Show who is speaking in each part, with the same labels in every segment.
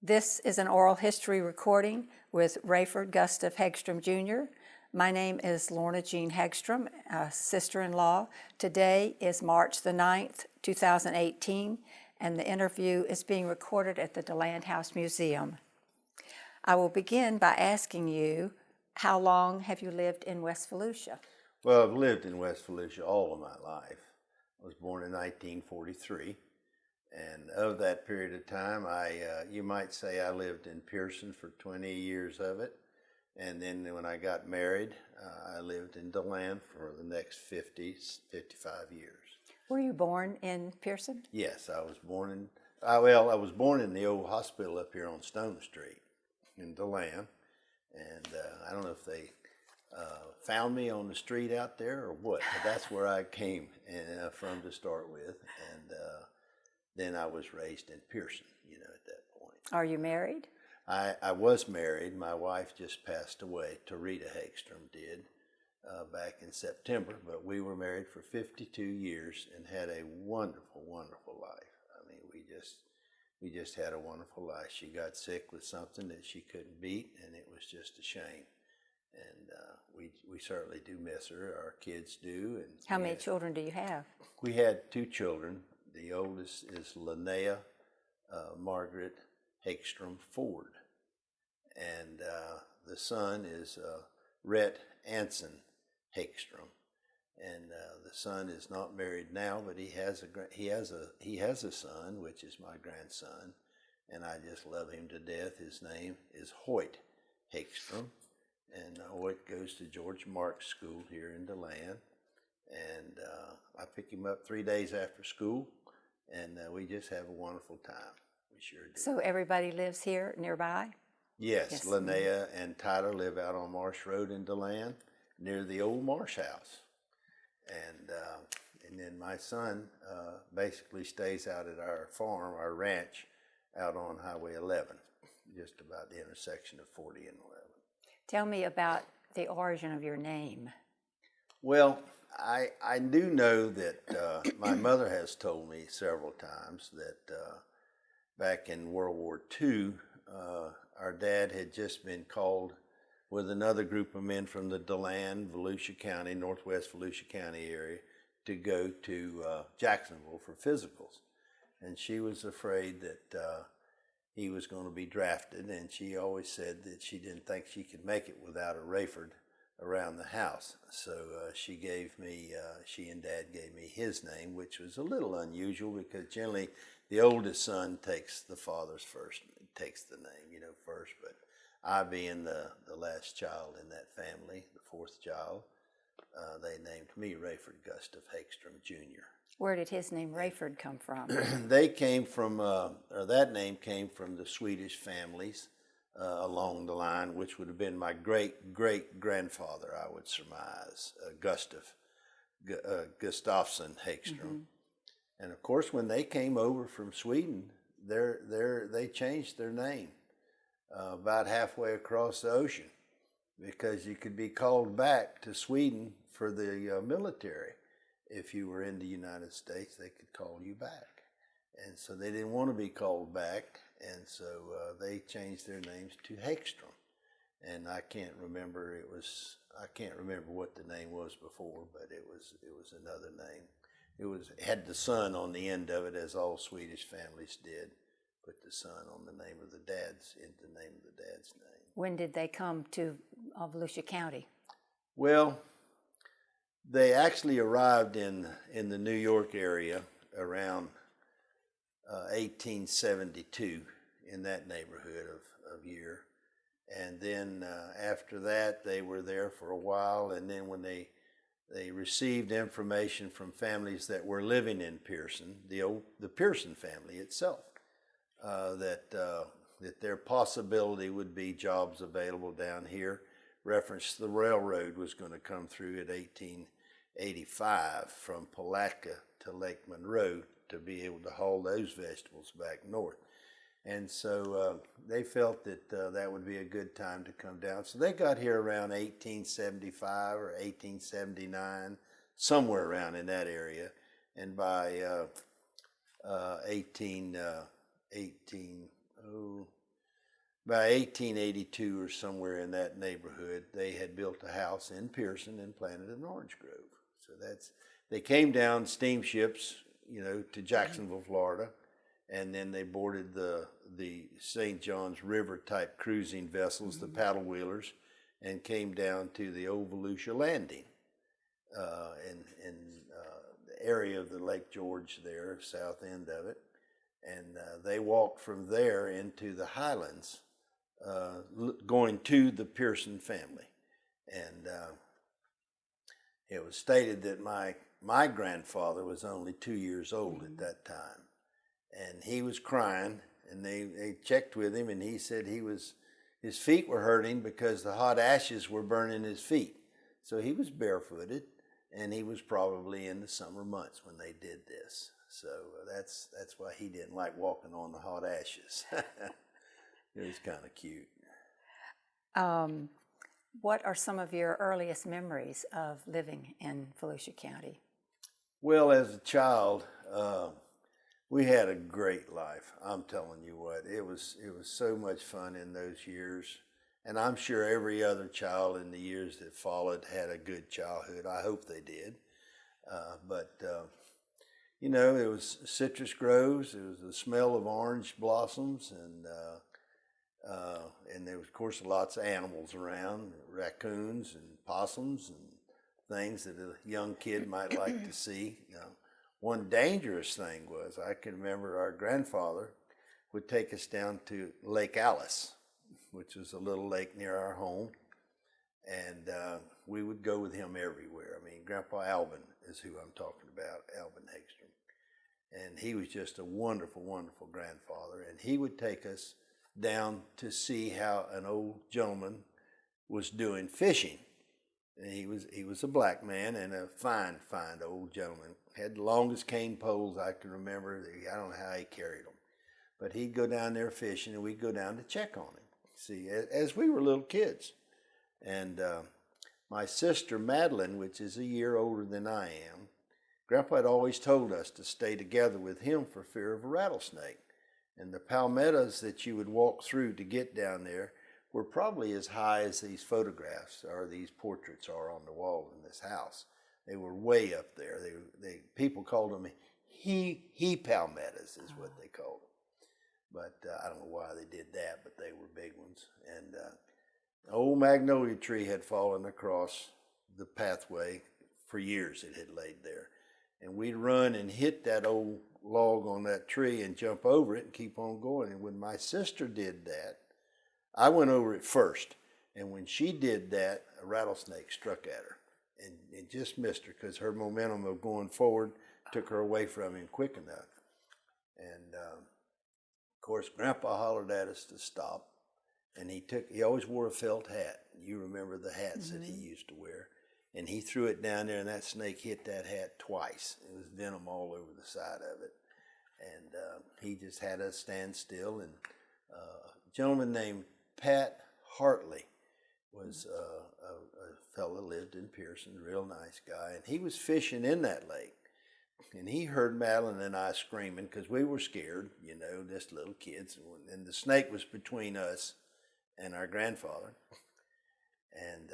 Speaker 1: This is an oral history recording with Raiford Gustav Hagstrom Jr. My name is Lorna Jean Hagstrom, sister-in-law. Today is March the 9th, 2018, and the interview is being recorded at the DeLand House Museum. I will begin by asking you, how long have you lived in West Volusia?
Speaker 2: Well, I've lived in West Volusia all of my life. I was born in 1943. And of that period of time, you might say I lived in Pierson for 20 years of it. And then when I got married, I lived in DeLand for the next 55 years.
Speaker 1: Were you born in Pierson?
Speaker 2: Yes, I was born in, I was born in the old hospital up here on Stone Street in DeLand. And I don't know if they found me on the street out there or what, but that's where I came from to start with. And then I was raised in Pierson, at that point.
Speaker 1: Are you married?
Speaker 2: I was married. My wife just passed away. Tarita Hagstrom did back in September, but we were married for 52 years and had a wonderful, wonderful life. I mean, we just had a wonderful life. She got sick with something that she couldn't beat, and it was just a shame. And we certainly do miss her. Our kids do. And
Speaker 1: how many children do you have?
Speaker 2: We had 2 children. The oldest is Linnea Margaret Hagstrom Ford, and the son is Rhett Anson Hagstrom, and the son is not married now, but he has a son, which is my grandson, and I just love him to death. His name is Hoyt Hagstrom, and Hoyt goes to George Marks School here in DeLand, and I pick him up 3 days after school. And we just have a wonderful time. We sure do.
Speaker 1: So everybody lives here nearby?
Speaker 2: Yes. Linnea and Tyler live out on Marsh Road in DeLand, near the old Marsh House. And then my son basically stays out at our farm, our ranch, out on Highway 11, just about the intersection of 40 and 11.
Speaker 1: Tell me about the origin of your name.
Speaker 2: Well, I do know that my mother has told me several times that back in World War II, our dad had just been called with another group of men from the DeLand, Volusia County, Northwest Volusia County area to go to Jacksonville for physicals. And she was afraid that he was going to be drafted, and she always said that she didn't think she could make it without a Raiford around the house. So she and Dad gave me his name, which was a little unusual because generally the oldest son takes the father's takes the name, first. But I being the last child in that family, the 4th child, they named me Raiford Gustav Hagstrom Jr.
Speaker 1: Where did his name Raiford come from?
Speaker 2: They came from, or that name came from the Swedish families along the line, which would have been my great-great-grandfather, I would surmise, Gustafsson Hagstrom. Mm-hmm. And of course, when they came over from Sweden, they changed their name about halfway across the ocean because you could be called back to Sweden for the military. If you were in the United States, they could call you back. And so they didn't want to be called back, and so they changed their names to Hagstrom. And I can't remember what the name was before, but it was another name. It had the son on the end of it, as all Swedish families did. Put the son on the name of the dad's name.
Speaker 1: When did they come to Volusia County?
Speaker 2: Well, they actually arrived in the New York area around 1872, in that neighborhood of year. And then after that, they were there for a while. And then when they received information from families that were living in Pierson, the Pierson family itself, that their possibility would be jobs available down here. Reference the railroad was going to come through at 1885 from Palatka to Lake Monroe to be able to haul those vegetables back north. And so they felt that that would be a good time to come down. So they got here around 1875 or 1879, somewhere around in that area. And by by 1882 or somewhere in that neighborhood, they had built a house in Pierson and planted an orange grove. So they came down steamships, to Jacksonville, Florida, and then they boarded the St. Johns River type cruising vessels, the paddle wheelers, and came down to the old Volusia Landing in the area of the Lake George there, south end of it. And they walked from there into the Highlands, going to the Pierson family. And it was stated that my grandfather was only 2 years old at that time. And he was crying, and they checked with him, and he said his feet were hurting because the hot ashes were burning his feet. So he was barefooted, and he was probably in the summer months when they did this. So that's why he didn't like walking on the hot ashes. It was kind of cute.
Speaker 1: What are some of your earliest memories of living in Volusia County?
Speaker 2: Well, as a child, we had a great life. I'm telling you what, it was so much fun in those years, and I'm sure every other child in the years that followed had a good childhood. I hope they did. It was citrus groves. It was the smell of orange blossoms, and there was, of course, lots of animals around, raccoons and possums and things that a young kid might like to see. One dangerous thing was, I can remember our grandfather would take us down to Lake Alice, which was a little lake near our home, and we would go with him everywhere. I mean, Grandpa Alvin is who I'm talking about, Alvin Hagstrom. And he was just a wonderful, wonderful grandfather, and he would take us down to see how an old gentleman was doing fishing. And he was a black man and a fine, fine old gentleman. Had the longest cane poles I can remember. I don't know how he carried them. But he'd go down there fishing, and we'd go down to check on him. See, as we were little kids. And my sister Madeline, which is a year older than I am, Grandpa had always told us to stay together with him for fear of a rattlesnake. And the palmettos that you would walk through to get down there were probably as high as these photographs or these portraits are on the wall in this house. They were way up there. People called them he palmettos is what they called them. But I don't know why they did that, but they were big ones. And an old magnolia tree had fallen across the pathway. For years it had laid there. And we'd run and hit that old log on that tree and jump over it and keep on going. And when my sister did that, I went over it first. And when she did that, a rattlesnake struck at her. And it just missed her because her momentum of going forward took her away from him quick enough. And of course, Grandpa hollered at us to stop. And he always wore a felt hat. You remember the hats that he used to wear. And he threw it down there, and that snake hit that hat twice. It was venom all over the side of it. And he just had us stand still. And a gentleman named Pat Hartley was a fellow lived in Pierson, real nice guy. And he was fishing in that lake. And he heard Madeline and I screaming because we were scared, just little kids. And the snake was between us and our grandfather. And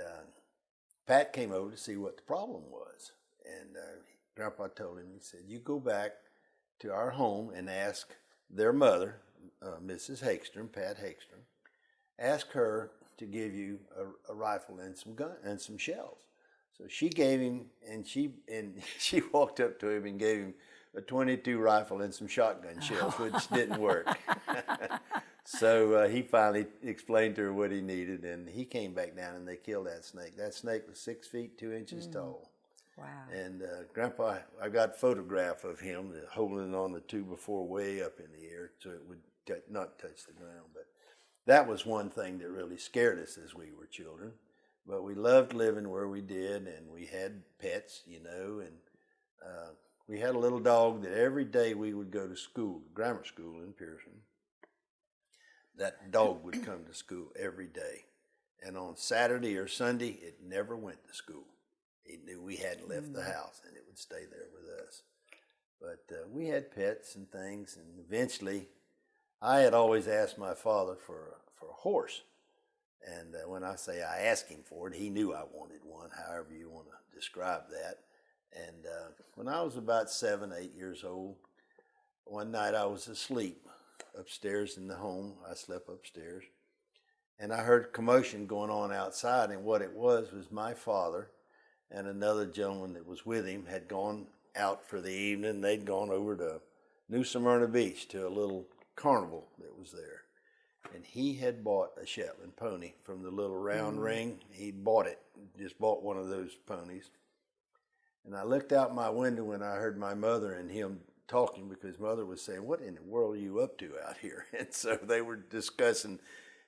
Speaker 2: Pat came over to see what the problem was. And Grandpa told him, he said, you go back to our home and ask their mother, Mrs. Hagstrom, Pat Hagstrom, ask her to give you a rifle and some gun and some shells. So she gave him, and she walked up to him and gave him a .22 rifle and some shotgun shells, which didn't work. So he finally explained to her what he needed, and he came back down, and they killed that snake. That snake was 6 feet 2 inches tall.
Speaker 1: Wow.
Speaker 2: And Grandpa, I got a photograph of him holding on the 2x4 way up in the air so it would not touch the ground. But that was one thing that really scared us as we were children. But we loved living where we did, and we had pets, and we had a little dog that every day we would go to school, grammar school in Pierson. That dog would come to school every day. And on Saturday or Sunday, it never went to school. He knew we hadn't left the house, and it would stay there with us. But we had pets and things, and eventually, I had always asked my father for for a horse. And when I say I asked him for it, he knew I wanted one, however you want to describe that. And when I was about 7, 8 years old, one night I was asleep upstairs in the home. I slept upstairs. And I heard commotion going on outside, and what it was my father and another gentleman that was with him had gone out for the evening. They'd gone over to New Smyrna Beach to a little carnival that was there. And he had bought a Shetland pony from the little round ring. He bought it, just bought one of those ponies. And I looked out my window when I heard my mother and him talking, because Mother was saying, "What in the world are you up to out here?" And so they were discussing.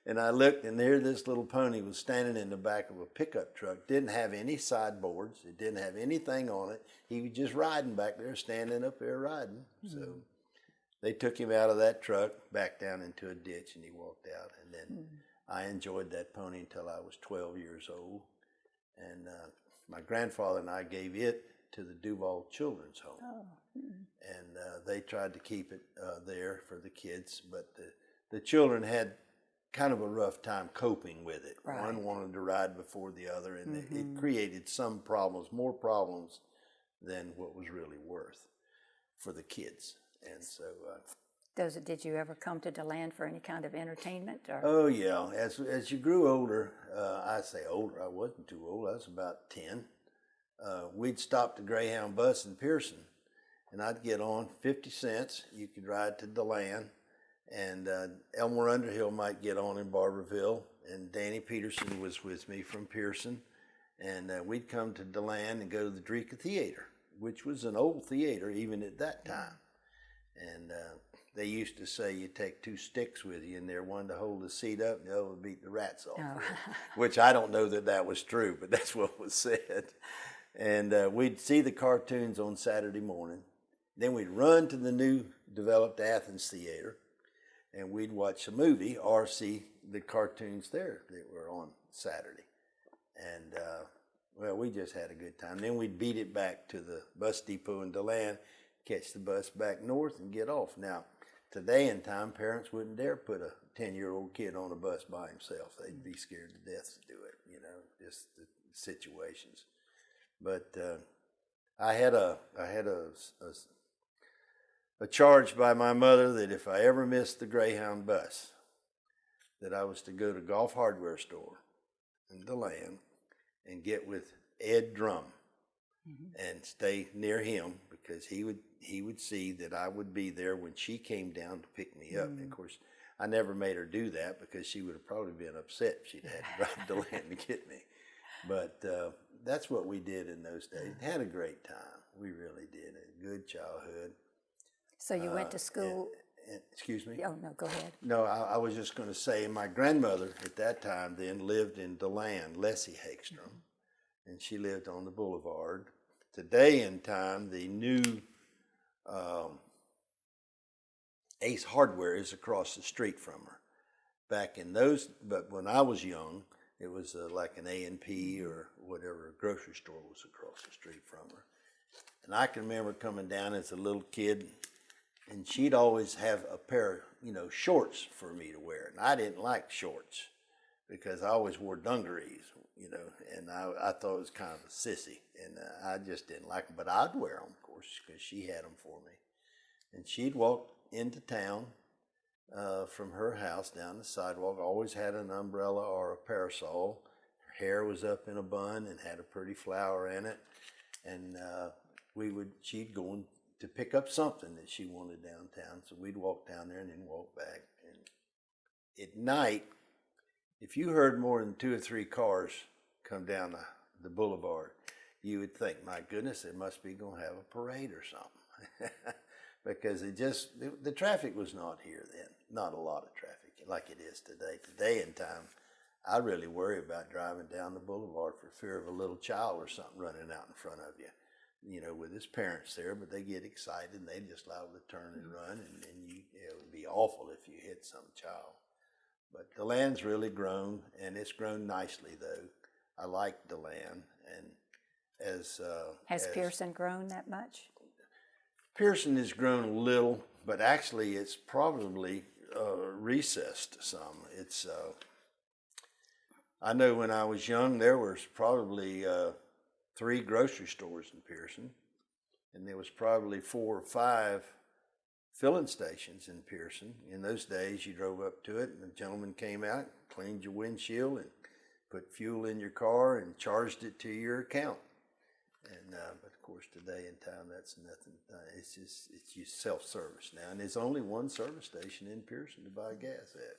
Speaker 2: And I looked, and there this little pony was standing in the back of a pickup truck. Didn't have any sideboards. It didn't have anything on it. He was just riding back there, standing up there riding. So they took him out of that truck, back down into a ditch, and he walked out. And then I enjoyed that pony until I was 12 years old. And my grandfather and I gave it to the Duval Children's Home. Oh. And they tried to keep it there for the kids, but the children had kind of a rough time coping with it. Right. One wanted to ride before the other, and it created some problems, more problems than what was really worth for the kids. And so
Speaker 1: did you ever come to DeLand for any kind of entertainment? Or?
Speaker 2: Oh yeah, as you grew older, I say older, I wasn't too old, I was about 10. We'd stop the Greyhound bus in Pierson, and I'd get on 50 cents. You could ride to DeLand. And Elmer Underhill might get on in Barberville, and Danny Peterson was with me from Pierson, and we'd come to DeLand and go to the Dreka Theater, which was an old theater even at that time. And they used to say you take 2 sticks with you in there, one to hold the seat up and the other to beat the rats off with, which I don't know that was true, but that's what was said. And we'd see the cartoons on Saturday morning. Then we'd run to the new developed Athens Theater, and we'd watch a movie or see the cartoons there that were on Saturday. And, well, we just had a good time. Then we'd beat it back to the bus depot in DeLand, catch the bus back north and get off. Now, today in time, parents wouldn't dare put a 10-year-old kid on a bus by himself. They'd be scared to death to do it, just the situations. But I had a charge by my mother that if I ever missed the Greyhound bus, that I was to go to Golf Hardware Store in DeLand and get with Ed Drum and stay near him, because he would see that I would be there when she came down to pick me up. And of course, I never made her do that, because she would have probably been upset if she'd had to drive to DeLand to get me. But that's what we did in those days. Had a great time. We really did. A good childhood.
Speaker 1: So you went to school?
Speaker 2: Excuse me?
Speaker 1: Oh, no, go ahead.
Speaker 2: No, I was just going to say, my grandmother at that time then lived in DeLand, Leslie Hagstrom, and she lived on the boulevard. Today in time, the new Ace Hardware is across the street from her. Back in those, but when I was young, it was like an A&P or whatever, a grocery store was across the street from her. And I can remember coming down as a little kid, and she'd always have a pair of, shorts for me to wear. And I didn't like shorts because I always wore dungarees, and I thought it was kind of a sissy. And I just didn't like them. But I'd wear them, of course, because she had them for me. And she'd walk into town from her house down the sidewalk, always had an umbrella or a parasol. Her hair was up in a bun and had a pretty flower in it. And she'd go to pick up something that she wanted downtown. So we'd walk down there and then walk back. And at night, if you heard more than 2 or 3 cars come down the boulevard, you would think, my goodness, they must be going to have a parade or something. Because the traffic was not here then. Not a lot of traffic like it is today. Today in time, I really worry about driving down the boulevard for fear of a little child or something running out in front of you. With his parents there, but they get excited and they just allow to turn and run, and it would be awful if you hit some child. But DeLand's really grown, and it's grown nicely though. I like DeLand, and has
Speaker 1: Pierson grown that much?
Speaker 2: Pierson has grown a little, but actually it's probably recessed some. It's I know when I was young, there was probably 3 grocery stores in Pierson, and there was probably 4 or 5 filling stations in Pierson. In those days, you drove up to it, and the gentleman came out, cleaned your windshield, and put fuel in your car and charged it to your account. And but of course, today in time, that's nothing. It's just self-service now, and there's only one service station in Pierson to buy gas at.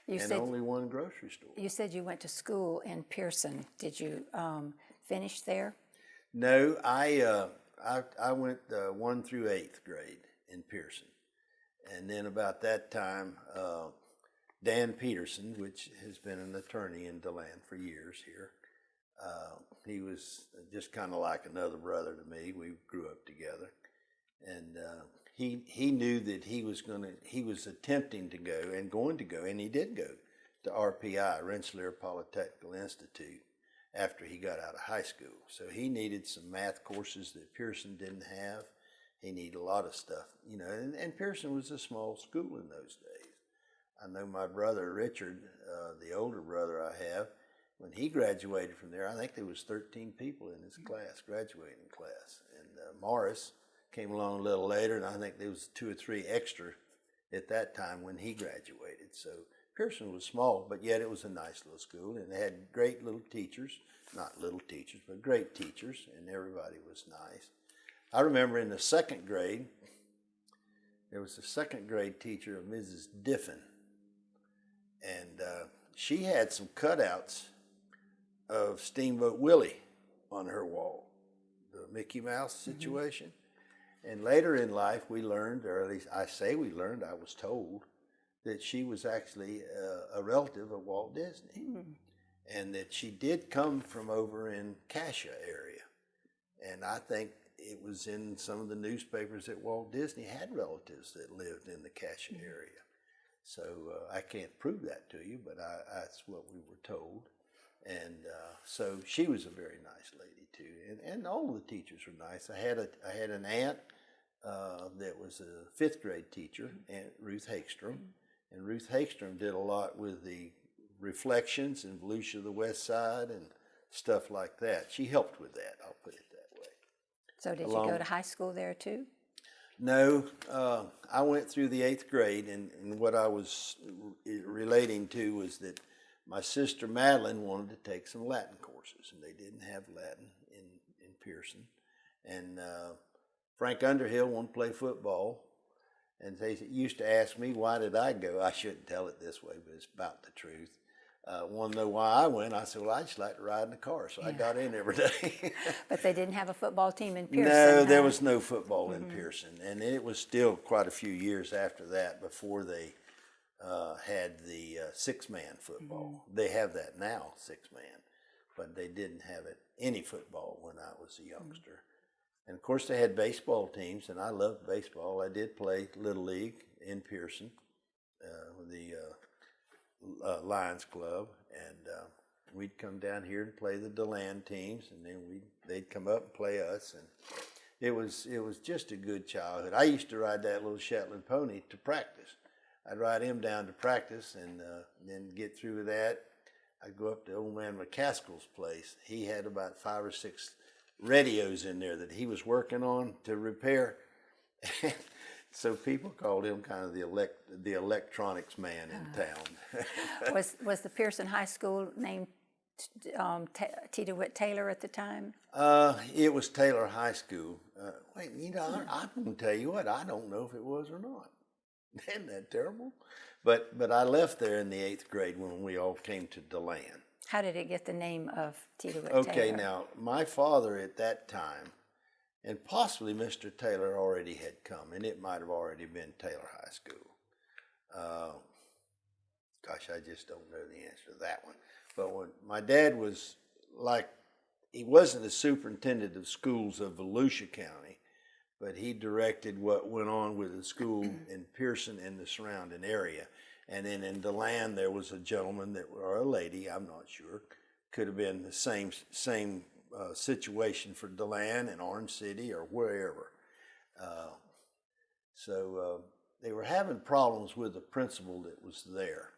Speaker 2: And only one grocery store.
Speaker 1: You said you went to school in Pierson. Did you finish there?
Speaker 2: No, I went 1 through 8th grade in Pierson, and then about that time, Dan Peterson, which has been an attorney in DeLand for years here, he was just kind of like another brother to me. We grew up together, and he knew that he was attempting to go and going to go, and he did go to RPI, Rensselaer Polytechnical Institute, after he got out of high school. So he needed some math courses that Pierson didn't have. He needed a lot of stuff, you know, and Pierson was a small school in those days. I know my brother Richard, the older brother I have, when he graduated from there, I think there was 13 people in his class, graduating class. And Morris came along a little later, and I think there was 2 or 3 extra at that time when he graduated. So Pierson was small, but yet it was a nice little school, and they had great little teachers, not little teachers, but great teachers, and everybody was nice. I remember in the 2nd grade, there was a 2nd grade teacher, Mrs. Diffin, and she had some cutouts of Steamboat Willie on her wall, the Mickey Mouse situation. And later in life, we learned, or at least I say we learned, I was told, that she was actually a relative of Walt Disney, and that she did come from over in Cassia area. And I think it was in some of the newspapers that Walt Disney had relatives that lived in the Cassia area. So I can't prove that to you, but that's what we were told. And so she was a very nice lady too, and all of the teachers were nice. I had an aunt that was a 5th grade teacher, Aunt Ruth Hagstrom, and Ruth Hagstrom did a lot with the reflections in Volusia the West Side and stuff like that. She helped with that, I'll put it that way.
Speaker 1: So did you go to high school there too?
Speaker 2: No, I went through the 8th grade, and what I was relating to was that my sister Madeline wanted to take some Latin courses, and they didn't have Latin in Pierson. And Frank Underhill wanted to play football, and they used to ask me, why did I go? I shouldn't tell it this way, but it's about the truth. Want to know why I went? I said, well, I just like to ride in the car, so I got in every day.
Speaker 1: But they didn't have a football team in Pierson?
Speaker 2: No, there was no football in Pierson, and it was still quite a few years after that before they had the 6-man football. They have that now, 6-man, but they didn't have it any football when I was a youngster. And of course they had baseball teams, and I loved baseball. I did play Little League in Pierson, with the Lions Club, and we'd come down here and play the DeLand teams, and then they'd come up and play us, and it was just a good childhood. I used to ride that little Shetland pony to practice. I'd ride him down to practice, and then get through with that. I'd go up to old man McCaskill's place. He had about 5 or 6 radios in there that he was working on to repair. So people called him kind of the electronics man in town.
Speaker 1: Was the Pierson High School named T. DeWitt Taylor at the time?
Speaker 2: It was Taylor High School. Wait, you know, I'm going to tell you what, I don't know if it was or not. Isn't that terrible? But I left there in the 8th grade when we all came to DeLand.
Speaker 1: How did it get the name of T. DeWitt Taylor?
Speaker 2: Okay, now, my father at that time, and possibly Mr. Taylor already had come, and it might have already been Taylor High School. Gosh, I just don't know the answer to that one. But when my dad was he wasn't the superintendent of schools of Volusia County, but he directed what went on with the school in Pierson and the surrounding area. And then in DeLand, there was a gentleman or a lady, I'm not sure, could have been the same situation for DeLand and Orange City or wherever. So they were having problems with the principal that was there.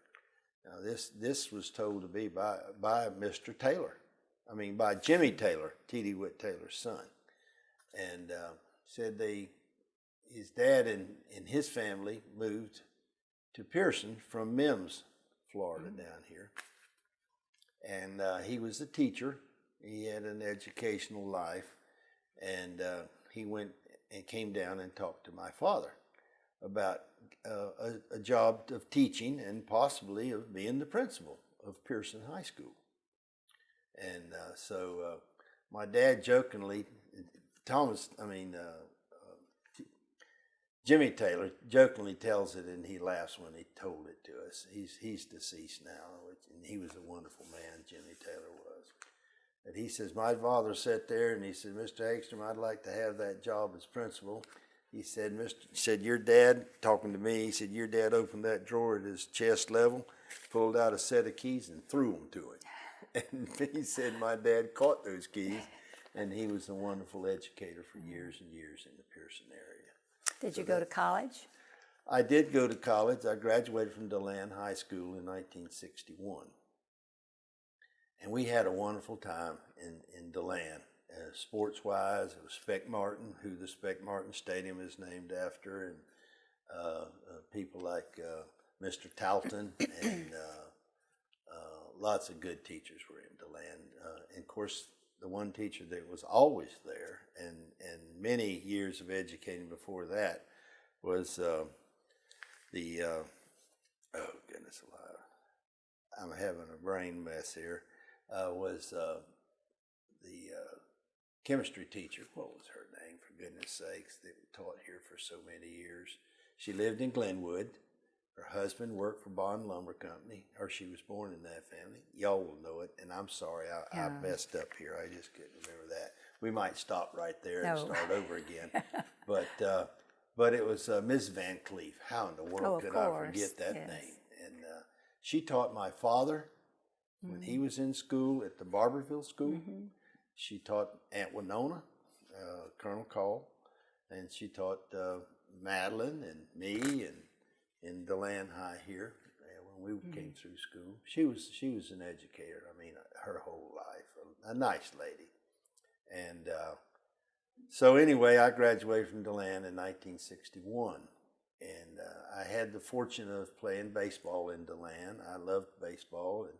Speaker 2: Now this was told to be by Mr. Taylor. I mean by Jimmy Taylor, T.D. Witt Taylor's son, and said his dad and his family moved to Pierson from Mims, Florida, down here, and he was a teacher. He had an educational life, and he went and came down and talked to my father about a job of teaching and possibly of being the principal of Pierson High School. And so my dad jokingly, Jimmy Taylor jokingly tells it, and he laughs when he told it to us. He's deceased now, and he was a wonderful man, Jimmy Taylor was. And he says, my father sat there and he said, Mr. Hagstrom, I'd like to have that job as principal. He said, your dad, talking to me, he said, your dad opened that drawer at his chest level, pulled out a set of keys and threw them to him. And he said my dad caught those keys, and he was a wonderful educator for years and years in the Pierson area.
Speaker 1: Did you go to college?
Speaker 2: I did go to college. I graduated from DeLand High School in 1961. And we had a wonderful time in DeLand. Sports-wise, it was Speck Martin, who the Speck Martin Stadium is named after, and people like Mr. Talton, and lots of good teachers were in DeLand. And of course, the one teacher that was always there, and many years of educating before that, was oh goodness alive, I'm having a brain mess here. Was the chemistry teacher. What was her name, for goodness sakes, that taught here for so many years? She lived in Glenwood. Her husband worked for Bond Lumber Company, or she was born in that family. Y'all will know it, and I'm sorry, I messed up here. I just couldn't remember that. We might stop right there and start over again. But it was Miss Van Cleef. How in the world could I forget that name? And she taught my father when he was in school at the Barberville School. Mm-hmm. She taught Aunt Winona, Colonel Call, and she taught Madeline and me and in DeLand High here when we came through school. She was an educator. I mean, her whole life, a nice lady. And so anyway, I graduated from DeLand in 1961, and I had the fortune of playing baseball in DeLand. I loved baseball and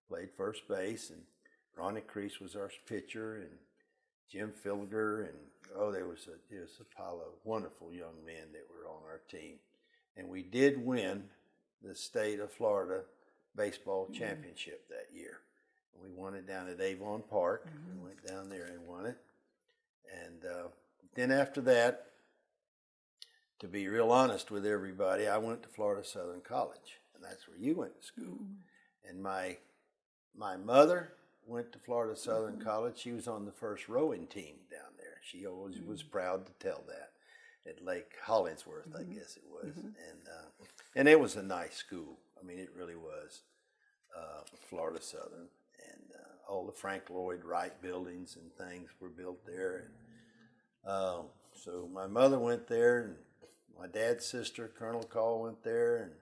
Speaker 2: played first base, and Ronnie Crease was our pitcher, and Jim Filliger, and there was a pile of wonderful young men that were on our team. And we did win the state of Florida baseball championship that year. We won it down at Avon Park. We went down there and won it. And then after that, to be real honest with everybody, I went to Florida Southern College, and that's where you went to school. And my mother went to Florida Southern College. She was on the first rowing team down there. She always was proud to tell that. At Lake Hollingsworth, I guess it was, and it was a nice school. I mean, it really was, Florida Southern, and all the Frank Lloyd Wright buildings and things were built there. And so my mother went there, and my dad's sister, Colonel Call, went there, and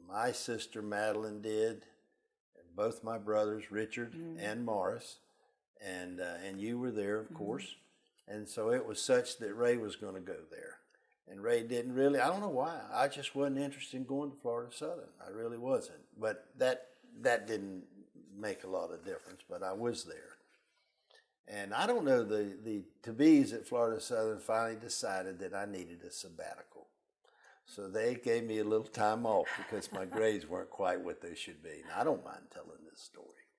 Speaker 2: my sister Madeline did, and both my brothers, Richard and Morris, and you were there, of course. And so it was such that Ray was going to go there. And Ray didn't really, I don't know why. I just wasn't interested in going to Florida Southern. I really wasn't. But that didn't make a lot of difference, but I was there. And I don't know, the to-be's at Florida Southern finally decided that I needed a sabbatical. So they gave me a little time off because my grades weren't quite what they should be. Now, I don't mind telling this story.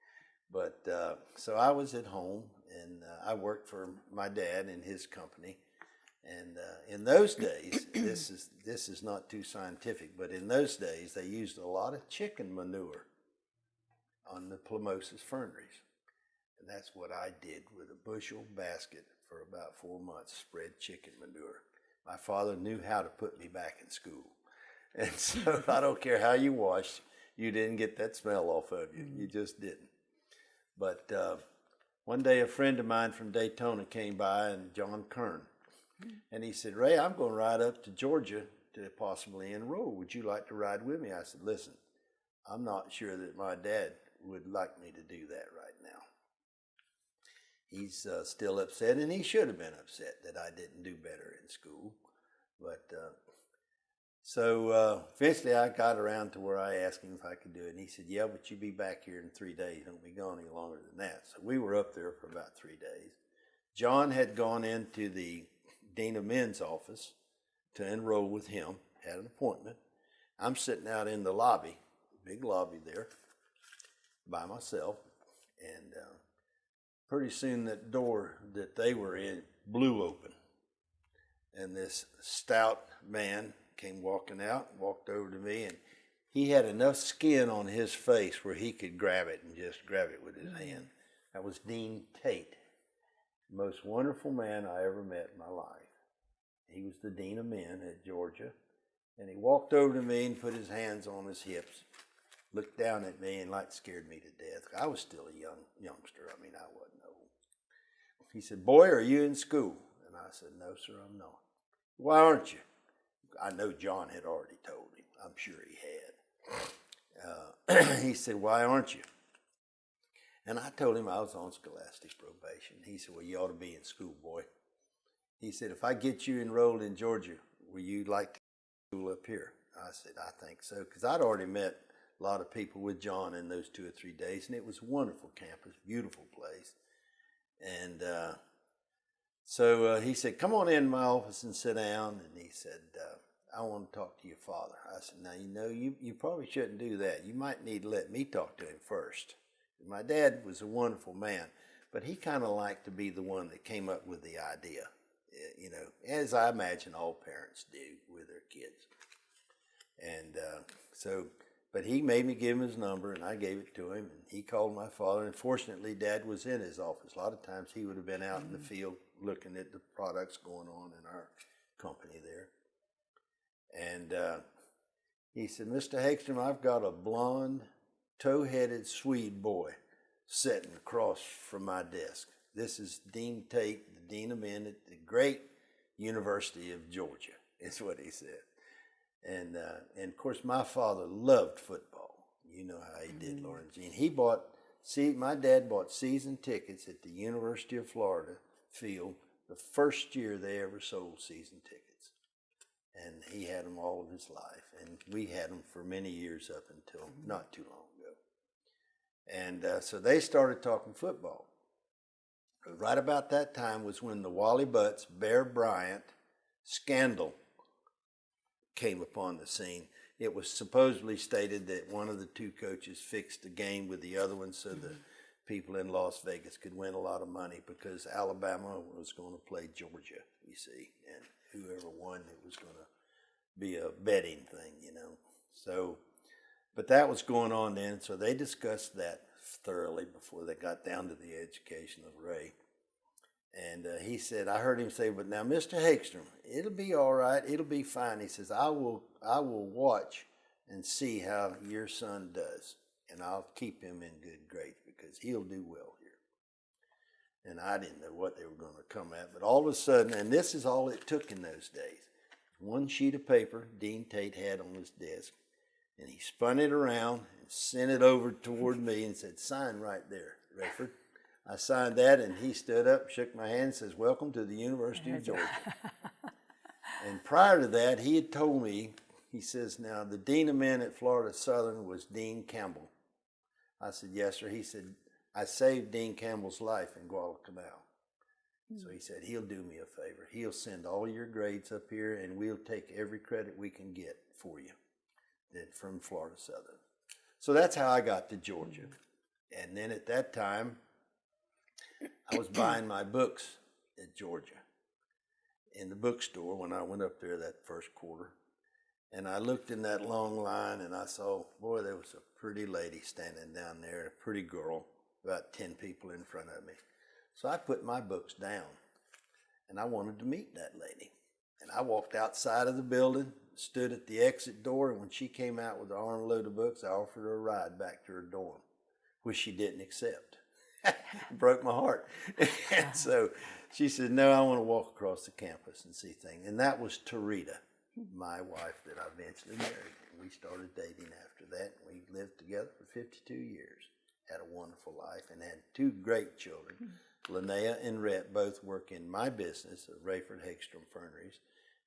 Speaker 2: But so I was at home, and I worked for my dad in his company. And in those days, this is not too scientific, but in those days they used a lot of chicken manure on the Plumosis ferneries. And that's what I did with a bushel basket for about 4 months, spread chicken manure. My father knew how to put me back in school. And so I don't care how you washed, you didn't get that smell off of you. You just didn't. But one day a friend of mine from Daytona came by, and John Kern, And he said, Ray, I'm going to ride up to Georgia to possibly enroll. Would you like to ride with me? I said, listen, I'm not sure that my dad would like me to do that right now. He's still upset, and he should have been upset that I didn't do better in school. But so eventually I got around to where I asked him if I could do it. And he said, yeah, but you'll be back here in 3 days. Don't be gone any longer than that. So we were up there for about 3 days. John had gone into the Dean of Men's office to enroll with him, had an appointment. I'm sitting out in the lobby, big lobby there, by myself. And pretty soon that door that they were in blew open. And this stout man came walking out, walked over to me, and he had enough skin on his face where he could grab it and just grab it with his hand. That was Dean Tate, the most wonderful man I ever met in my life. He was the Dean of Men at Georgia, and he walked over to me and put his hands on his hips, looked down at me, and like scared me to death. I was still a youngster. I mean, I wasn't old. He said, boy, are you in school? And I said, no, sir, I'm not. Why aren't you? I know John had already told him. I'm sure he had. He said, why aren't you? And I told him I was on scholastic probation. He said, well, you ought to be in school, boy. He said, if I get you enrolled in Georgia, will you like to school up here? I said, I think so, because I'd already met a lot of people with John in those 2 or 3 days, and it was a wonderful campus, beautiful place. And so he said, come on in my office and sit down. And he said, I want to talk to your father. I said, now, you probably shouldn't do that. You might need to let me talk to him first. My dad was a wonderful man, but he kind of liked to be the one that came up with the idea, as I imagine all parents do with their kids. And but he made me give him his number, and I gave it to him, and he called my father. And fortunately, Dad was in his office. A lot of times he would have been out in the field looking at the products going on in our company there. And he said, Mr. Hagstrom, I've got a blonde, tow-headed Swede boy sitting across from my desk. This is Dean Tate, the Dean of Men at the great University of Georgia, is what he said. And of course, my father loved football. You know how he did, Lauren Jean. My dad bought season tickets at the University of Florida field the first year they ever sold season tickets. And he had them all of his life. And we had them for many years up until not too long ago. And so they started talking football. Right about that time was when the Wally Butts, Bear Bryant scandal came upon the scene. It was supposedly stated that one of the two coaches fixed the game with the other one so the people in Las Vegas could win a lot of money because Alabama was going to play Georgia, you see, and whoever won, it was going to be a betting thing, So, but that was going on then, so they discussed that thoroughly before they got down to the education of Ray. And he said, I heard him say, but now, Mr. Hagstrom, it'll be all right. It'll be fine. He says, I will watch and see how your son does, and I'll keep him in good grades because he'll do well here. And I didn't know what they were going to come at, but all of a sudden, and this is all it took in those days, one sheet of paper Dean Tate had on his desk, and he spun it around and sent it over toward me and said, sign right there, Raiford. I signed that, and he stood up, shook my hand, and says, welcome to the University of Georgia. And prior to that, he had told me, he says, now, the Dean of Men at Florida Southern was Dean Campbell. I said, yes, sir. He said, I saved Dean Campbell's life in Guadalcanal. So he said, he'll do me a favor. He'll send all your grades up here, and we'll take every credit we can get for you from Florida Southern. So that's how I got to Georgia. And then at that time, I was buying my books at Georgia in the bookstore when I went up there that first quarter. And I looked in that long line and I saw, boy, there was a pretty lady standing down there, a pretty girl, about 10 people in front of me. So I put my books down and I wanted to meet that lady. And I walked outside of the building, stood at the exit door, and when she came out with an armload of books, I offered her a ride back to her dorm, which she didn't accept. Broke my heart. And so she said, no, I want to walk across the campus and see things. And that was Tarita, my wife that I eventually married. And we started dating after that. We lived together for 52 years, had a wonderful life, and had two great children. Linnea and Rhett both work in my business, Raiford Hagstrom Ferneries.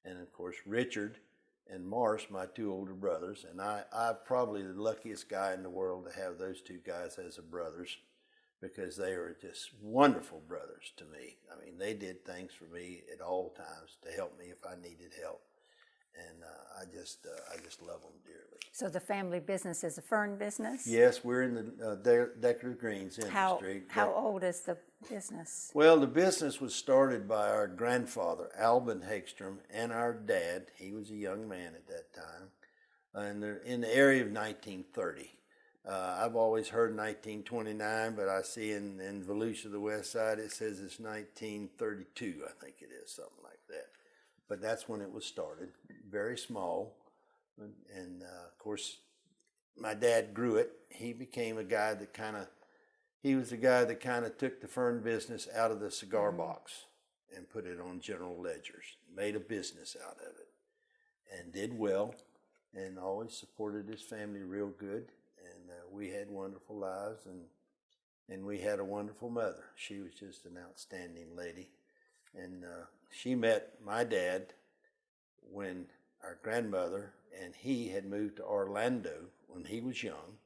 Speaker 2: And of course, Richard and Morris, my two older brothers. And I'm probably the luckiest guy in the world to have those two guys as brothers, because they were just wonderful brothers to me. I mean, they did things for me at all times to help me if I needed help. And I just love them dearly.
Speaker 1: So the family business is a fern business?
Speaker 2: Yes, we're in the decorative greens industry.
Speaker 1: How old is the business?
Speaker 2: Well, the business was started by our grandfather, Alvin Hagstrom, and our dad. He was a young man at that time, and they're in the area of 1930. I've always heard 1929, but I see in Volusia, the west side, it says it's 1932, I think it is, something like that. But that's when it was started, very small. And of course, my dad grew it. He became a guy that he was the guy that kind of took the fern business out of the cigar box and put it on general ledgers, made a business out of it, and did well, and always supported his family real good. And we had wonderful lives, and we had a wonderful mother. She was just an outstanding lady. And she met my dad when our grandmother and he had moved to Orlando when he was young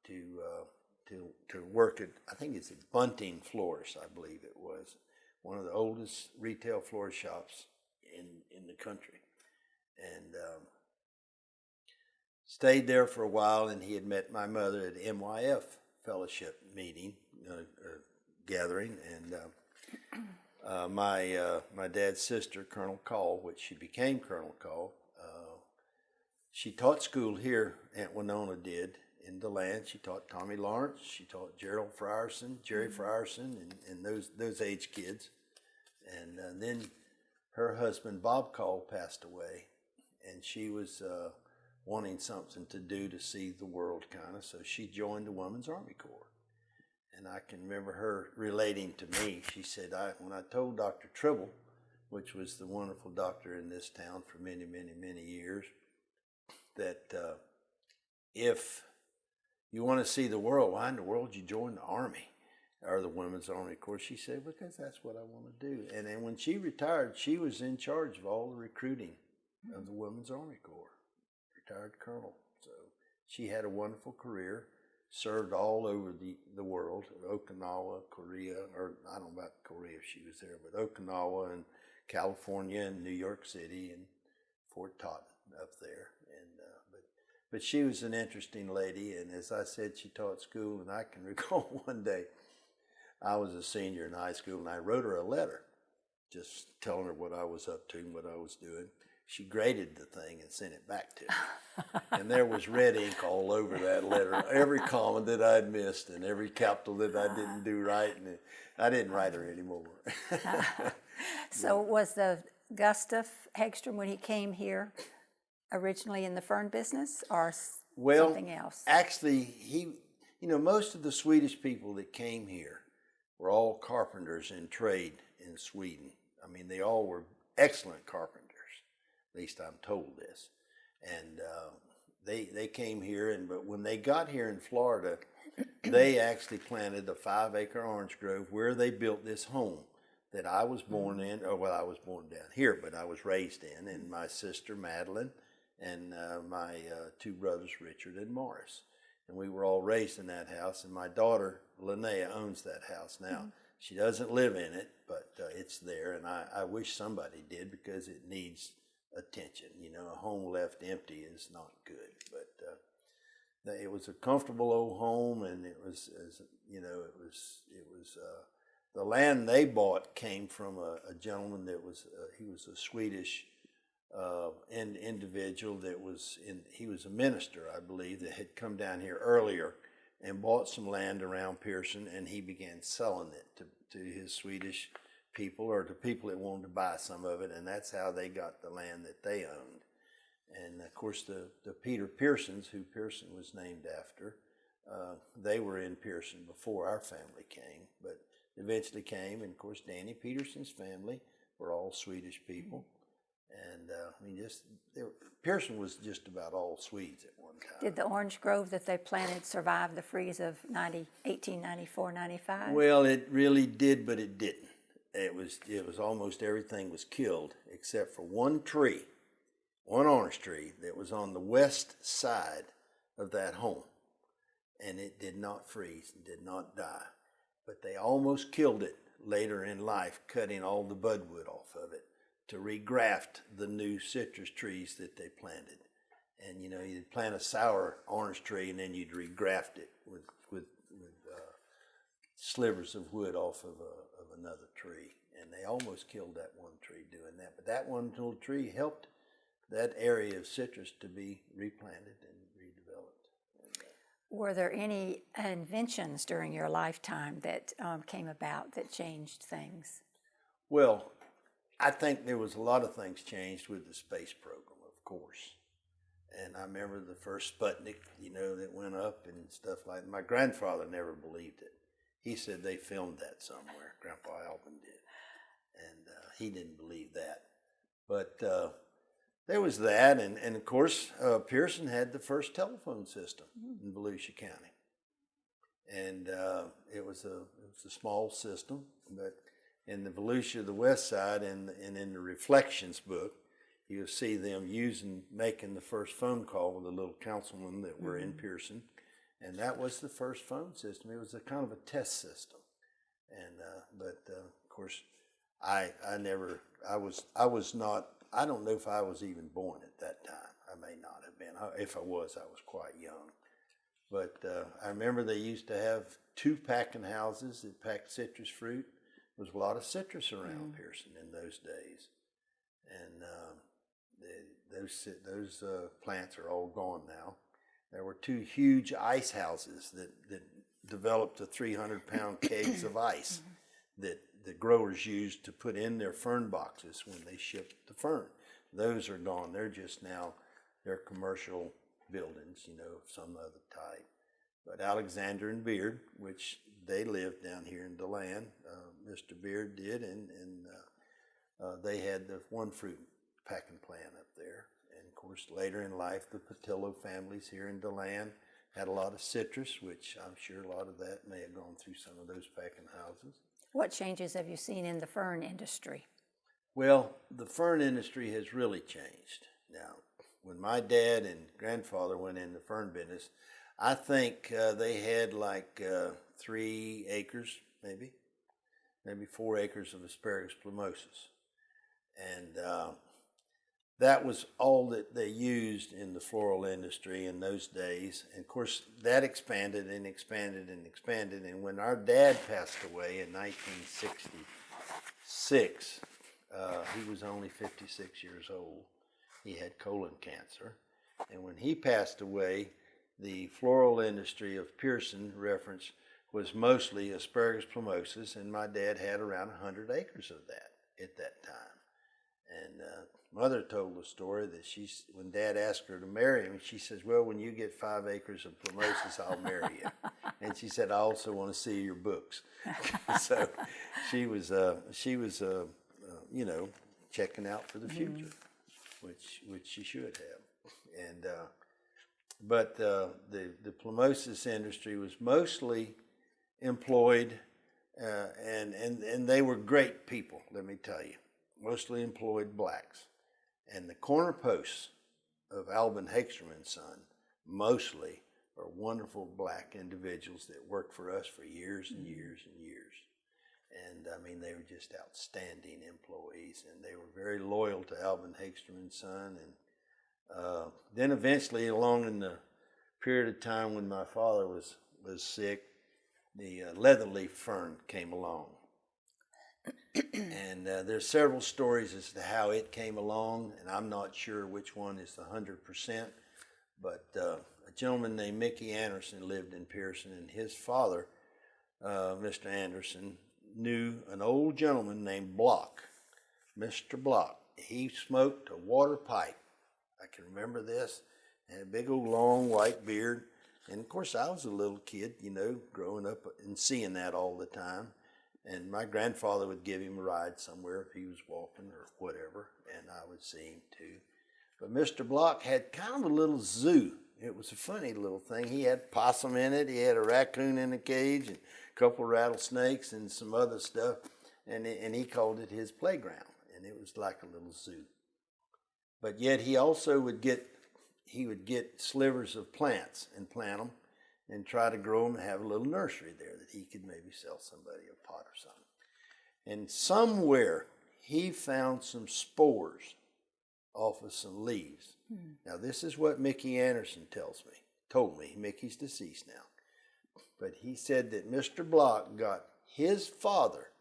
Speaker 2: to work at, I think it's at Bunting Florist, I believe it was, one of the oldest retail florist shops in the country. And stayed there for a while, and he had met my mother at MYF fellowship meeting, gathering, and my dad's sister, Colonel Call, which she became Colonel Call, she taught school here. Aunt Winona did in DeLand. She taught Tommy Lawrence. She taught Gerald Frierson, Jerry Frierson, and those age kids. And then her husband Bob Call passed away, and she was wanting something to do to see the world kind of, so she joined the Women's Army Corps. And I can remember her relating to me. She said, when I told Dr. Tribble, which was the wonderful doctor in this town for many, many, many years, that if you want to see the world, why in the world you join the Army or the Women's Army Corps? She said, because that's what I want to do. And then when she retired, she was in charge of all the recruiting of the Women's Army Corps, retired colonel. So she had a wonderful career. Served all over the world, Okinawa, Korea, or I don't know about Korea if she was there, but Okinawa and California and New York City and Fort Totten up there. And but she was an interesting lady, and as I said, she taught school, and I can recall one day I was a senior in high school, and I wrote her a letter just telling her what I was up to and what I was doing. She graded the thing and sent it back to me. And there was red ink all over that letter, every comma that I'd missed and every capital that I didn't do right. And I didn't write her anymore.
Speaker 1: So was the Gustav Hagstrom, when he came here, originally in the fern business or something else?
Speaker 2: Actually, most of the Swedish people that came here were all carpenters in trade in Sweden. I mean, they all were excellent carpenters. At least I'm told this. And they came here, but when they got here in Florida, they actually planted a 5-acre orange grove where they built this home that I was born in. I was born down here, but I was raised in, and my sister Madeline and my two brothers Richard and Morris. And we were all raised in that house, and my daughter Linnea owns that house now. She doesn't live in it, but it's there, and I wish somebody did, because it needs attention. A home left empty is not good. But it was a comfortable old home, and it was the land they bought came from a gentleman that was he was a Swedish individual that he was a minister, I believe, that had come down here earlier and bought some land around Pierson, and he began selling it to his Swedish people, or to people that wanted to buy some of it, and that's how they got the land that they owned. And of course, the Peter Piersons, who Pierson was named after, They were in Pierson before our family came, but eventually came. And of course, Danny Peterson's family were all Swedish people. And I mean, Pierson was just about all Swedes at one time.
Speaker 1: Did the orange grove that they planted survive the freeze of 1894, 95?
Speaker 2: Well, it really did, but it didn't. It was almost everything was killed except for one tree, one orange tree that was on the west side of that home. And it did not freeze and did not die. But they almost killed it later in life, cutting all the budwood off of it to regraft the new citrus trees that they planted. And you know, you'd plant a sour orange tree and then you'd regraft it with slivers of wood off of another tree. And they almost killed that one tree doing that. But that one little tree helped that area of citrus to be replanted and redeveloped.
Speaker 1: Were there any inventions during your lifetime that came about that changed things?
Speaker 2: Well, I think there was a lot of things changed with the space program, of course. And I remember the first Sputnik, you know, that went up and stuff like that. My grandfather never believed it. He said they filmed that somewhere. Grandpa Alvin did. And he didn't believe that. But there was that. And of course, Pierson had the first telephone system in Volusia County. And it was a small system, but in the Volusia, the west side, and in the Reflections book, you'll see them making the first phone call with the little councilmen that were in Pierson. And that was the first phone system. It was a kind of a test system. And, but of course, I was not, I don't know if I was even born at that time. I may not have been. If I was quite young. But I remember they used to have 2 packing houses that packed citrus fruit. There was a lot of citrus around Pierson in those days. And those plants are all gone now. There were 2 huge ice houses that developed the 300-pound kegs of ice that the growers used to put in their fern boxes when they shipped the fern. Those are gone. They're commercial buildings, you know, of some other type. But Alexander and Beard, which they lived down here in DeLand, Mr. Beard did, and they had the one fruit packing plant up there. And of course, later in life, the Patillo families here in DeLand had a lot of citrus, which I'm sure a lot of that may have gone through some of those packing houses.
Speaker 1: What changes have you seen in the fern industry?
Speaker 2: Well, the fern industry has really changed. Now, when my dad and grandfather went in the fern business, I think they had like 3 acres, maybe 4 acres of asparagus plumosus. And that was all that they used in the floral industry in those days. And of course, that expanded and expanded and expanded. And when our dad passed away in 1966, he was only 56 years old. He had colon cancer. And when he passed away, the floral industry of Pierson reference was mostly asparagus plumosus, and my dad had around 100 acres of that at that time. And Mother told the story that when Dad asked her to marry him, she says, "Well, when you get 5 acres of plumosus, I'll marry you." And she said, "I also want to see your books." So she was you know, checking out for the future, which she should have. And but the plumosus industry was mostly employed, and they were great people, let me tell you. Mostly employed blacks. And the corner posts of Albin Hagstrom and Son mostly are wonderful black individuals that worked for us for years and years and years. And I mean, they were just outstanding employees, and they were very loyal to Albin Hagstrom and Son. And then eventually, along in the period of time when my father was sick, the leatherleaf fern came along. And there's several stories as to how it came along, and I'm not sure which one is the 100%, but a gentleman named Mickey Anderson lived in Pierson, and his father, Mr. Anderson, knew an old gentleman named Block, Mr. Block. He smoked a water pipe. I can remember this. Had a big old long white beard. And of course, I was a little kid, you know, growing up and seeing that all the time. And my grandfather would give him a ride somewhere if he was walking or whatever, and I would see him too. But Mr. Block had kind of a little zoo. It was a funny little thing. He had possum in it. He had a raccoon in a cage, and a couple of rattlesnakes and some other stuff. And he called it his playground, and it was like a little zoo. But yet he also would get slivers of plants and plant them and try to grow them and have a little nursery there that he could maybe sell somebody a pot or something. And somewhere he found some spores off of some leaves. Now this is what Mickey Anderson told me. Mickey's deceased now. But he said that Mr. Block got his father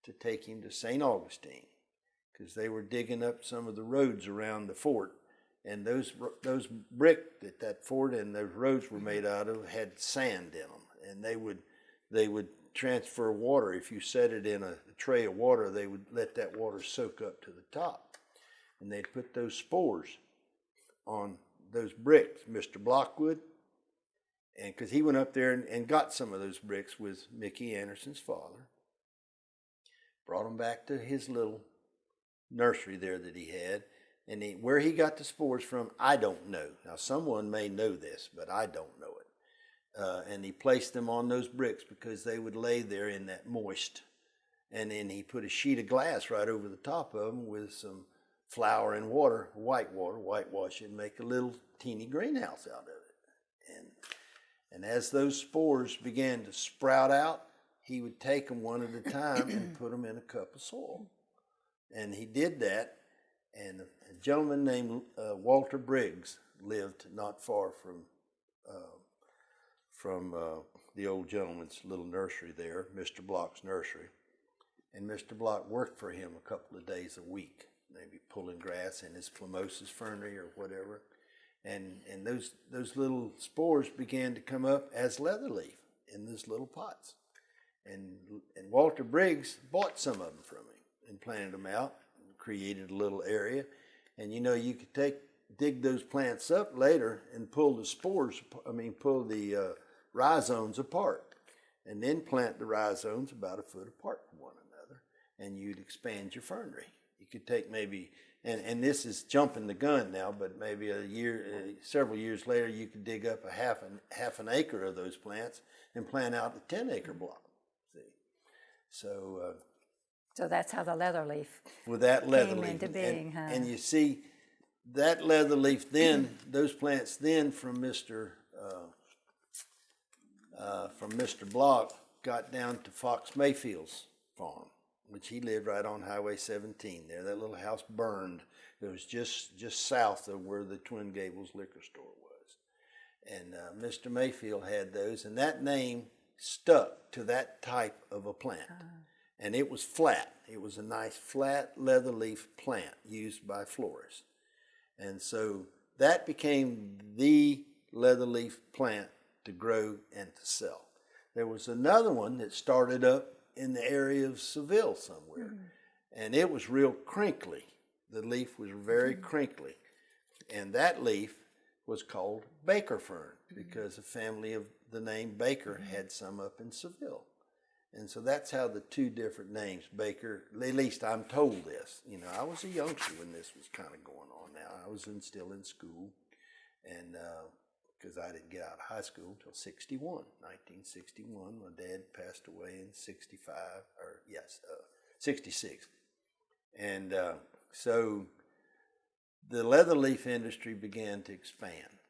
Speaker 2: to take him to St. Augustine because they were digging up some of the roads around the fort. And those brick that fort and those roads were made out of had sand in them, and they would transfer water. If you set it in a tray of water, they would let that water soak up to the top, and they'd put those spores on those bricks. Mr. Block would, and because he went up there and got some of those bricks with Mickey Anderson's father, brought them back to his little nursery there that he had. And where he got the spores from, I don't know. Now, someone may know this, but I don't know it. And he placed them on those bricks because they would lay there in that moist. And then he put a sheet of glass right over the top of them with some flour and water, whitewash it, and make a little teeny greenhouse out of it. And as those spores began to sprout out, he would take them one at a time and put them in a cup of soil. And he did that. And a gentleman named Walter Briggs lived not far from the old gentleman's little nursery there, Mr. Block's nursery. And Mr. Block worked for him a couple of days a week, maybe pulling grass in his plimosis fernery or whatever. And those little spores began to come up as leatherleaf in these little pots. And Walter Briggs bought some of them from him and planted them out. Created a little area, and you know you could dig those plants up later and pull the rhizomes apart, and then plant the rhizomes about a foot apart from one another, and you'd expand your fernery. You could take maybe, and this is jumping the gun now, but maybe several years later, you could dig up a half an acre of those plants and plant out a 10-acre block. See, so.
Speaker 1: So that's how the leatherleaf
Speaker 2: came
Speaker 1: into being, huh?
Speaker 2: And you see, that leatherleaf then, those plants then from Mr. Block got down to Fox Mayfield's farm, which he lived right on Highway 17 there. That little house burned. It was just south of where the Twin Gables liquor store was. And Mr. Mayfield had those, and that name stuck to that type of a plant. And it was flat. It was a nice flat leatherleaf plant used by florists. And so that became the leatherleaf plant to grow and to sell. There was another one that started up in the area of Seville somewhere. And it was real crinkly. The leaf was very crinkly. And that leaf was called Baker fern because a family of the name Baker had some up in Seville. And so that's how the two different names, Baker, at least I'm told this. You know, I was a youngster when this was kind of going on now. I was still in school, and because I didn't get out of high school until 1961. My dad passed away in 66. And so the leatherleaf industry began to expand,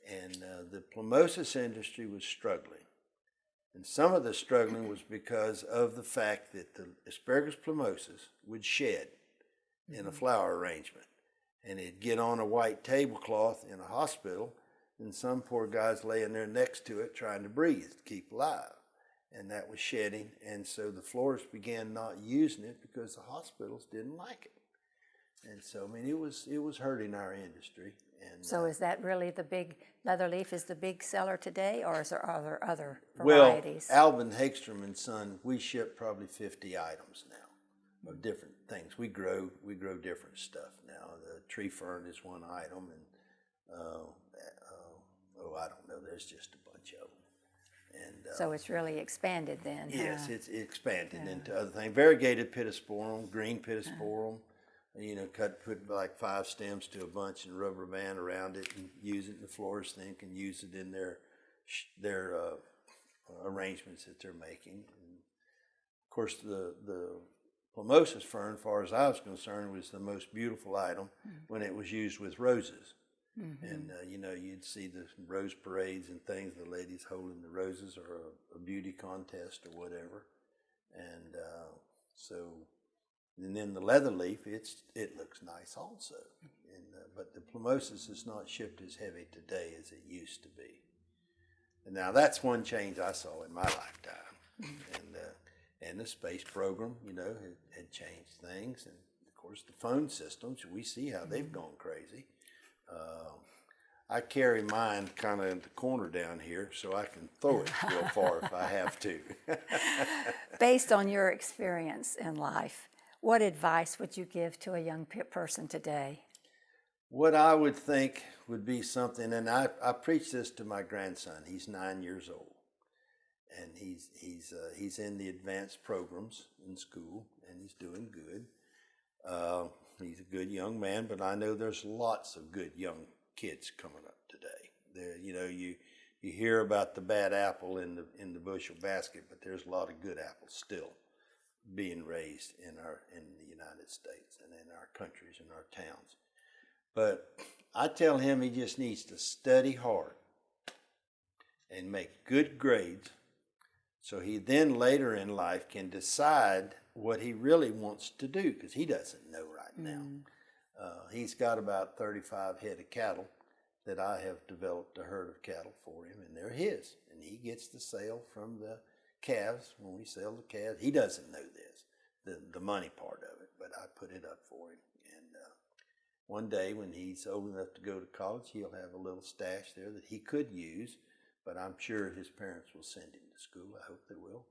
Speaker 2: and the plimosis industry was struggling. And some of the struggling was because of the fact that the asparagus plimosis would shed in a flower arrangement. And it'd get on a white tablecloth in a hospital, and some poor guy's laying there next to it trying to breathe, to keep alive. And that was shedding, and so the florists began not using it because the hospitals didn't like it. And so, I mean, it was hurting our industry. And
Speaker 1: so is that really the big leatherleaf is the big seller today, or are there other
Speaker 2: Well,
Speaker 1: varieties?
Speaker 2: Alvin Hagstrom and Son, we ship probably 50 items now of different things. We grow different stuff now. The tree fern is one item, and I don't know the was just a bunch of them. And
Speaker 1: So it's really expanded then.
Speaker 2: yes,
Speaker 1: huh?
Speaker 2: it's expanded into other things. Variegated pittosporum, green pittosporum. Put like 5 stems to a bunch and rubber band around it, and use it. And the florists then can use it in their arrangements that they're making. And of course, the Plumosis fern, as far as I was concerned, was the most beautiful item when it was used with roses. And you'd see the rose parades and things, the ladies holding the roses, or a beauty contest or whatever. And and then the leatherleaf, it looks nice also. But the Plumosis is not shipped as heavy today as it used to be. And now that's one change I saw in my lifetime. And the space program, had changed things. And of course the phone systems, we see how they've gone crazy. I carry mine kind of in the corner down here so I can throw it real far if I have to.
Speaker 1: Based on your experience in life, what advice would you give to a young person today?
Speaker 2: What I would think would be something, and I preach this to my grandson. He's 9 years old, and he's in the advanced programs in school, and he's doing good. He's a good young man, but I know there's lots of good young kids coming up today. You hear about the bad apple in the bushel basket, but there's a lot of good apples still being raised in the United States and in our countries and our towns. But I tell him he just needs to study hard and make good grades, so he then later in life can decide what he really wants to do, because he doesn't know right now. He's got about 35 head of cattle that I have developed a herd of cattle for him, and they're his. And he gets the sale from the calves when we sell the calves. He doesn't know this, the money part of it, but I put it up for him. And one day when he's old enough to go to college, he'll have a little stash there that he could use, but I'm sure his parents will send him to school. I hope they will.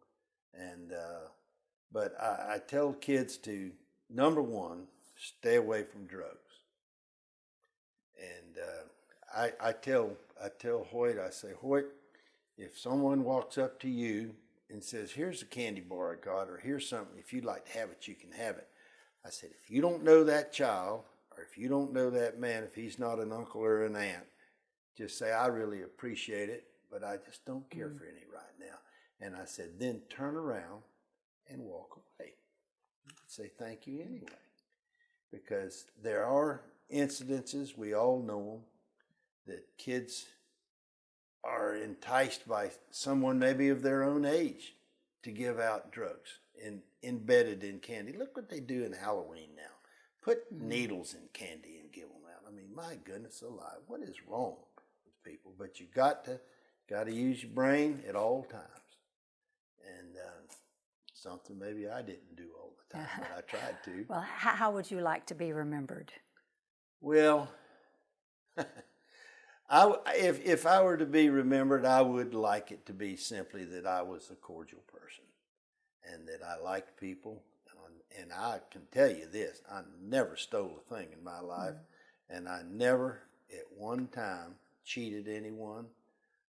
Speaker 2: And but I tell kids to, number one, stay away from drugs. And I tell Hoyt, I say, Hoyt, if someone walks up to you and says, here's a candy bar I got, or here's something, if you'd like to have it, you can have it. I said, if you don't know that child, or if you don't know that man, if he's not an uncle or an aunt, just say, I really appreciate it, but I just don't care for any right now. And I said, then turn around and walk away. Say thank you anyway. Because there are incidences, we all know them, that kids are enticed by someone maybe of their own age to give out drugs embedded in candy. Look what they do in Halloween now. Put needles in candy and give them out. I mean, my goodness alive, what is wrong with people? But you got to use your brain at all times. And something maybe I didn't do all the time, but I tried to.
Speaker 1: Well, how would you like to be remembered?
Speaker 2: Well, if I were to be remembered, I would like it to be simply that I was a cordial person and that I liked people. And I can tell you this, I never stole a thing in my life, and I never at one time cheated anyone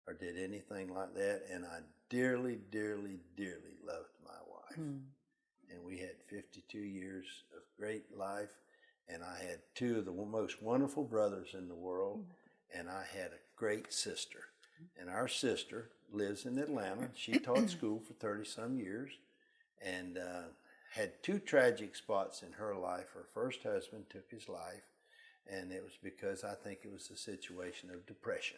Speaker 2: or did anything like that. And I dearly, dearly, dearly loved my wife. And we had 52 years of great life, and I had 2 of the most wonderful brothers in the world, and I had a great sister. And our sister lives in Atlanta. She taught school for 30-some years, and had 2 tragic spots in her life. Her first husband took his life, and it was because I think it was a situation of depression.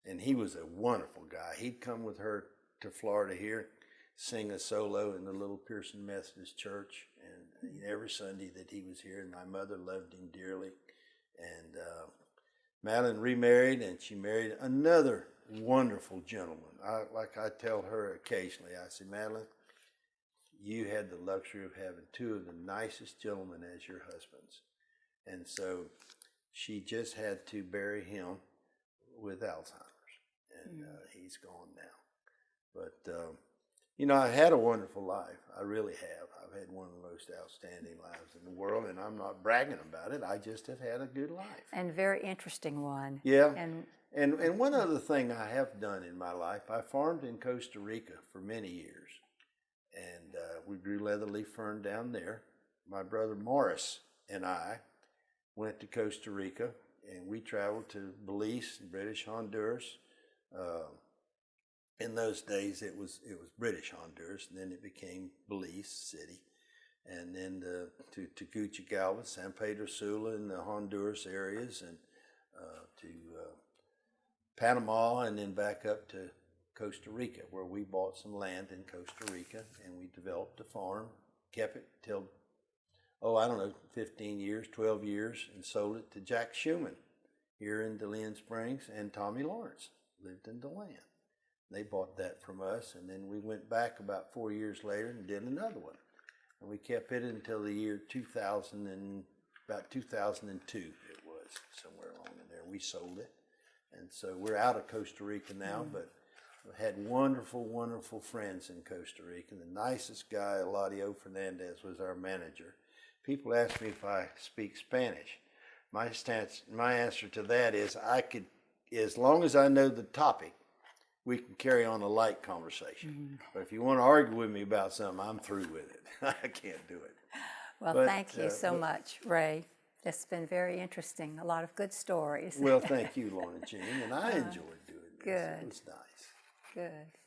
Speaker 2: And he was a wonderful guy. He'd come with her to Florida here, sing a solo in the little Pierson Methodist Church, and every Sunday that he was here, and my mother loved him dearly. And Madeline remarried, and she married another wonderful gentleman. Like I tell her occasionally, I say, Madeline, you had the luxury of having 2 of the nicest gentlemen as your husbands. And so she just had to bury him with Alzheimer's, and he's gone now. But, I had a wonderful life. I really have. I've had one of the most outstanding lives in the world, and I'm not bragging about it. I just have had a good life.
Speaker 1: And very interesting one.
Speaker 2: Yeah.
Speaker 1: And
Speaker 2: one other thing I have done in my life, I farmed in Costa Rica for many years, and we grew leatherleaf fern down there. My brother Morris and I went to Costa Rica, and we traveled to Belize, British Honduras. In those days, it was British Honduras, and then it became Belize City, and then to Tegucigalpa, San Pedro Sula, in the Honduras areas, and to Panama, and then back up to Costa Rica, where we bought some land in Costa Rica, and we developed a farm, kept it till, 15 years, 12 years, and sold it to Jack Schumann here in DeLand Springs, and Tommy Lawrence lived in DeLand. They bought that from us, and then we went back about 4 years later and did another one. And we kept it until the year 2000, and about 2002 it was, somewhere along in there. We sold it. And so we're out of Costa Rica now, but we had wonderful, wonderful friends in Costa Rica. The nicest guy, Eladio Fernandez, was our manager. People ask me if I speak Spanish. My answer to that is I could, as long as I know the topic, we can carry on a light conversation. But if you want to argue with me about something, I'm through with it. I can't do it.
Speaker 1: well, thank you so much, Ray. It's been very interesting. A lot of good stories.
Speaker 2: Well, thank you, Lorna Jean, and I enjoyed doing this.
Speaker 1: Good.
Speaker 2: It was nice.
Speaker 1: Good.